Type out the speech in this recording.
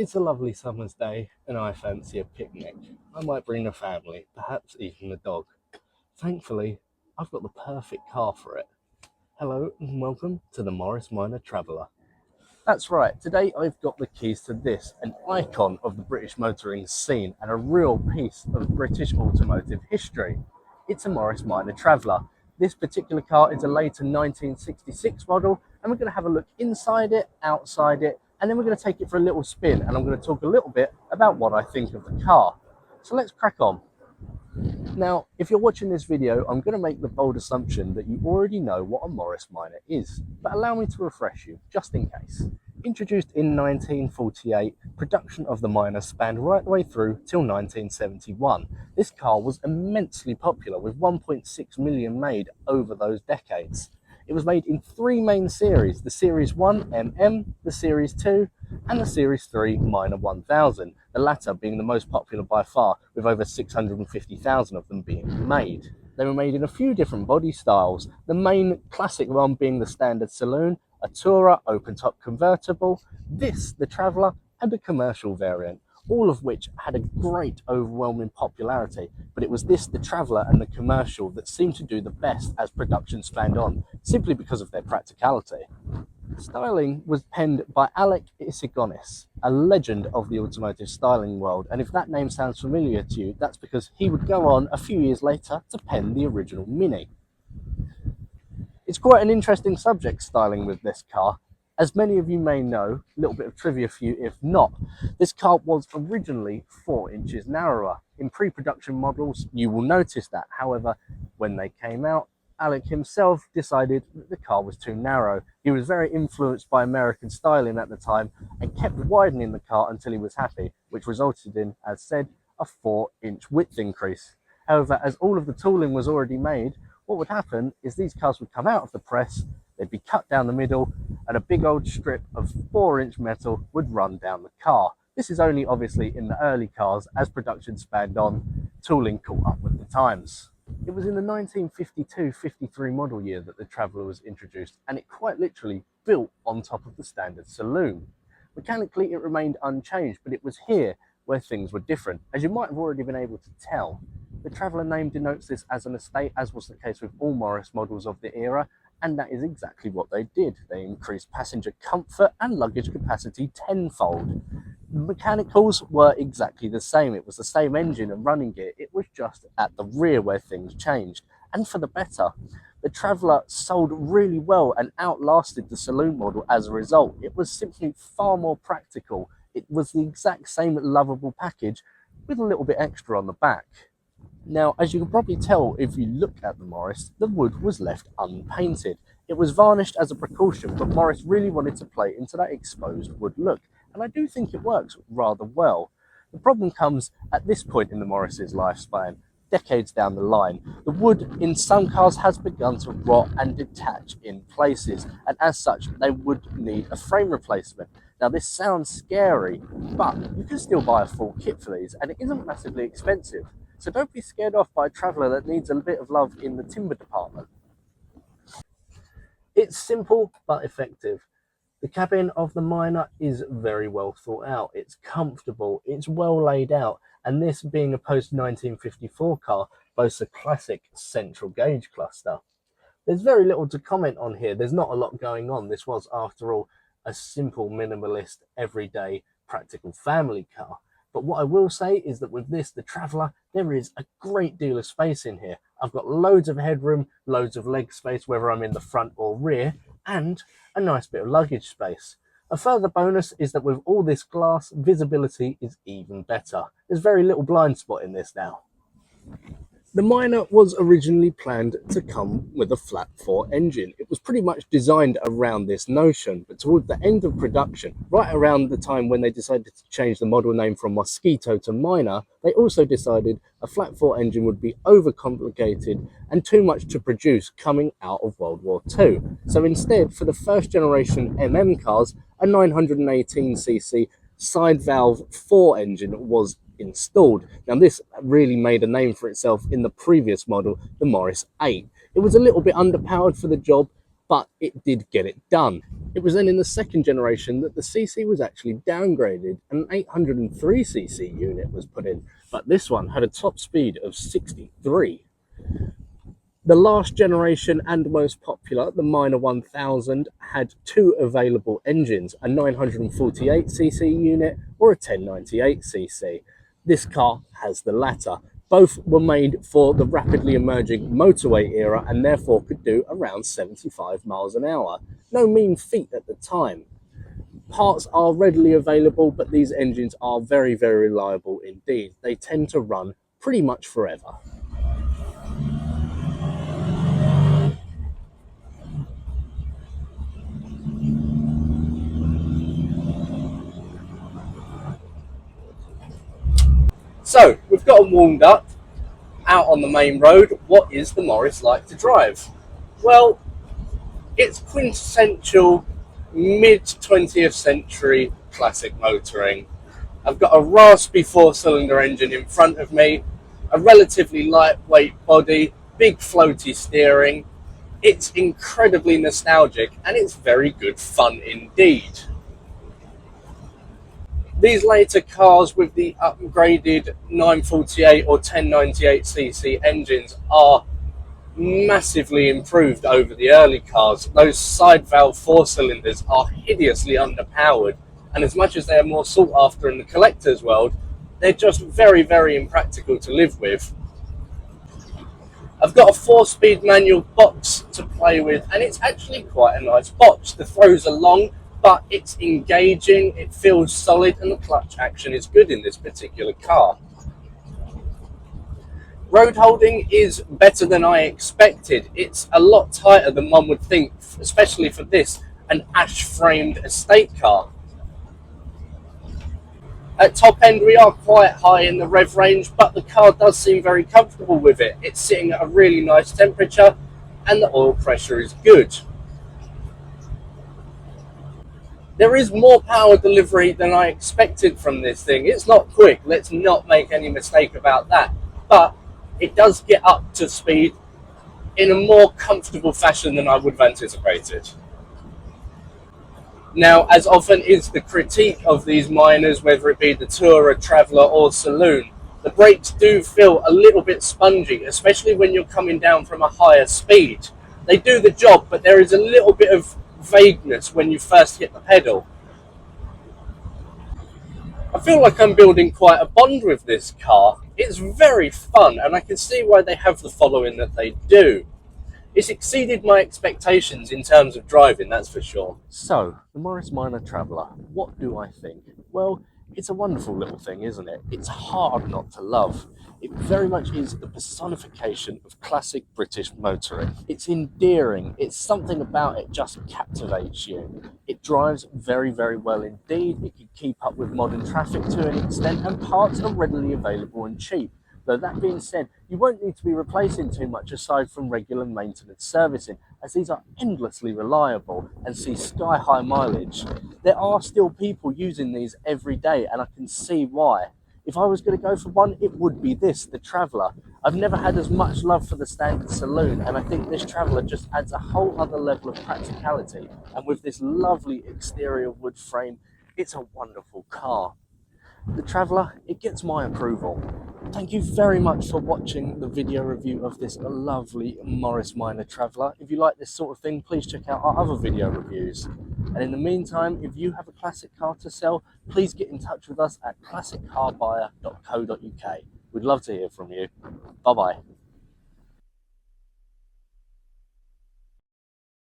It's a lovely summer's day and I fancy a picnic. I might bring the family, perhaps even the dog. Thankfully, I've got the perfect car for it. Hello and welcome to the Morris Minor Traveller. That's right, today I've got the keys to this, an icon of the British motoring scene and a real piece of British automotive history. It's a Morris Minor Traveller. This particular car is a later 1966 model, and we're going to have a look inside it, outside it, and then we're going to take it for a little spin, and I'm going to talk a little bit about what I think of the car. So let's crack on. Now, if you're watching this video, I'm going to make the bold assumption that you already know what a Morris Minor is, but allow me to refresh you, just in case. Introduced in 1948, production of the Minor spanned right the way through till 1971. This car was immensely popular, with 1.6 million made over those decades. It was made in three main series: the Series 1 MM, the Series 2, and the Series 3 Minor 1000, the latter being the most popular by far, with over 650,000 of them being made. They were made in a few different body styles, the main classic one being the standard saloon, a tourer open-top convertible, this, the Traveller, and a commercial variant, all of which had a great overwhelming popularity, but it was this, the Traveller and the commercial, that seemed to do the best as production spanned on, simply because of their practicality. Styling was penned by Alec Isigonis, a legend of the automotive styling world, and if that name sounds familiar to you, that's because he would go on a few years later to pen the original Mini. It's quite an interesting subject, styling with this car. As many of you may know, a little bit of trivia for you if not, this car was originally 4 inches narrower. In pre-production models, you will notice that. However, when they came out, Alec himself decided that the car was too narrow. He was very influenced by American styling at the time and kept widening the car until he was happy, which resulted in, as said, a 4-inch width increase. However, as all of the tooling was already made, what would happen is these cars would come out of the press, they'd be cut down the middle, and a big old strip of 4-inch metal would run down the car. This is only obviously in the early cars. As production spanned on, tooling caught up with the times. It was in the 1952-53 model year that the Traveller was introduced, and it quite literally built on top of the standard saloon. Mechanically it remained unchanged, but it was here where things were different, as you might have already been able to tell. The Traveller name denotes this as an estate, as was the case with all Morris models of the era, and that is exactly what they did. They increased passenger comfort and luggage capacity tenfold. The mechanicals were exactly the same. It was the same engine and running gear. It was just at the rear where things changed, and for the better. The Traveller sold really well and outlasted the saloon model as a result. It was simply far more practical. It was the exact same lovable package with a little bit extra on the back. Now, as you can probably tell if you look at the Morris, the wood was left unpainted. It was varnished as a precaution, but Morris really wanted to play into that exposed wood look, and I do think it works rather well. The problem comes at this point in the Morris's lifespan, decades down the line. The wood in some cars has begun to rot and detach in places, and as such they would need a frame replacement. Now this sounds scary, but you can still buy a full kit for these, and it isn't massively expensive. So don't be scared off by a Traveller that needs a bit of love in the timber department. It's simple but effective. The cabin of the Minor is very well thought out. It's comfortable, it's well laid out, and this, being a post-1954 car, boasts a classic central gauge cluster. There's very little to comment on here. There's not a lot going on. This was, after all, a simple, minimalist, everyday, practical family car. But what I will say is that with this, the Traveller, there is a great deal of space in here. I've got loads of headroom, loads of leg space, whether I'm in the front or rear, and a nice bit of luggage space. A further bonus is that with all this glass, visibility is even better. There's very little blind spot in this now. The Minor was originally planned to come with a flat 4 engine. It was pretty much designed around this notion, but towards the end of production, right around the time when they decided to change the model name from Mosquito to Minor, they also decided a flat 4 engine would be overcomplicated and too much to produce coming out of World War II. So instead, for the first generation MM cars, a 918cc side valve 4 engine was installed. Now this really made a name for itself in the previous model, the Morris 8. It was a little bit underpowered for the job, but it did get it done. It was then in the second generation that the CC was actually downgraded and an 803cc unit was put in, but this one had a top speed of 63. The last generation and most popular, the Minor 1000, had two available engines, a 948cc unit or a 1098cc. This car has the latter. Both were made for the rapidly emerging motorway era and therefore could do around 75 miles an hour. No mean feat at the time. Parts are readily available, but these engines are very, very reliable indeed. They tend to run pretty much forever. So, we've got them warmed up, out on the main road. What is the Morris like to drive? Well, it's quintessential mid-20th century classic motoring. I've got a raspy four-cylinder engine in front of me, a relatively lightweight body, big floaty steering. It's incredibly nostalgic and it's very good fun indeed. These later cars with the upgraded 948 or 1098cc engines are massively improved over the early cars. Those side valve four cylinders are hideously underpowered, and as much as they are more sought after in the collector's world, they're just very, very impractical to live with. I've got a 4-speed manual box to play with, and it's actually quite a nice box. The throws are long, but it's engaging, it feels solid, and the clutch action is good in this particular car. Road holding is better than I expected. It's a lot tighter than one would think, especially for this, an ash-framed estate car. At top end, we are quite high in the rev range, but the car does seem very comfortable with it. It's sitting at a really nice temperature, and the oil pressure is good. There is more power delivery than I expected from this thing. It's not quick, let's not make any mistake about that, but it does get up to speed in a more comfortable fashion than I would have anticipated. Now, as often is the critique of these minors, whether it be the Tourer, Traveller or Saloon, the brakes do feel a little bit spongy, especially when you're coming down from a higher speed. They do the job, but there is a little bit of vagueness when you first hit the pedal. I feel like I'm building quite a bond with this car. It's very fun, and I can see why they have the following that they do. It's exceeded my expectations in terms of driving, that's for sure. So, the Morris Minor Traveller, what do I think? Well, it's a wonderful little thing, isn't it? It's hard not to love. It very much is the personification of classic British motoring. It's endearing. It's something about it just captivates you. It drives very, very well indeed. It can keep up with modern traffic to an extent, and parts are readily available and cheap. Though that being said, you won't need to be replacing too much aside from regular maintenance servicing, as these are endlessly reliable and see sky-high mileage. There are still people using these every day, and I can see why. If I was going to go for one, it would be this, the Traveller. I've never had as much love for the standard Saloon, and I think this Traveller just adds a whole other level of practicality. And with this lovely exterior wood frame, it's a wonderful car. The Traveller, it gets my approval. Thank you very much for watching the video review of this lovely Morris Minor Traveller. If you like this sort of thing, please check out our other video reviews. And in the meantime, if you have a classic car to sell, please get in touch with us at classiccarbuyer.co.uk. We'd love to hear from you. Bye-bye.